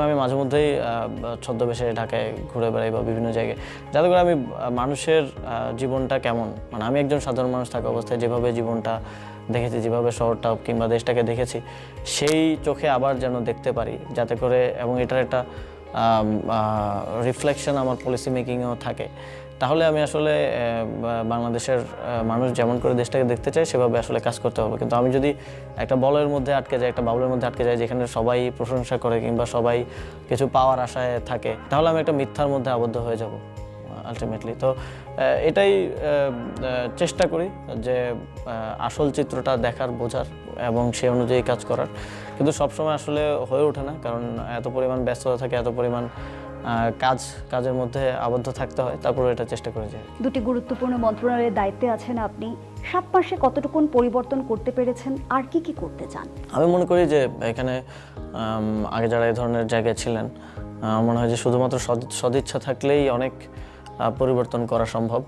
আমি মাঝে মধ্যেই ছদ্মবেশে ঢাকায় ঘুরে বেড়াই বা বিভিন্ন জায়গায়, যাতে করে আমি মানুষের জীবনটা কেমন, মানে আমি একজন সাধারণ মানুষ থাকা অবস্থায় যেভাবে জীবনটা দেখেছি, যেভাবে শহরটা কিংবা দেশটাকে দেখেছি, সেই চোখে আবার যেন দেখতে পারি, যাতে করে, এবং এটার একটা রিফ্লেকশন আমার পলিসি মেকিংয়েও থাকে। তাহলে আমি আসলে বাংলাদেশের মানুষ যেমন করে দেশটাকে দেখতে চায় সেভাবে আসলে কাজ করতে হবে। কিন্তু আমি যদি একটা বলের মধ্যে আটকে যাই, একটা বাবলের মধ্যে আটকে যাই, যেখানে সবাই প্রশংসা করে কিংবা সবাই কিছু পাওয়ার আশায় থাকে, তাহলে আমি একটা মিথ্যার মধ্যে আবদ্ধ হয়ে যাব আলটিমেটলি। তো এটাই চেষ্টা করি যে আসল চিত্রটা দেখার, বোঝার এবং সেই অনুযায়ী কাজ করার। কিন্তু সবসময় আসলে হয়ে ওঠে না, কারণ এত পরিমাণ ব্যস্ততা থাকে, এত পরিমাণ কাজের মধ্যে আবদ্ধ থাকতে হয়। তারপরে এটা চেষ্টা করে যাই। দুটি গুরুত্বপূর্ণ মন্ত্রণালয়ের দায়িত্বে আছেন আপনি। 7 মাসে কতটুকুন পরিবর্তন করতে পেরেছেন, আর কি কি করতে চান? আমি মনে করি যে এখানে আগে যারা এই ধরনের জায়গায় ছিলেন, মনে হয় যে শুধুমাত্র সদিচ্ছা থাকলেই অনেক পরিবর্তন করা সম্ভব।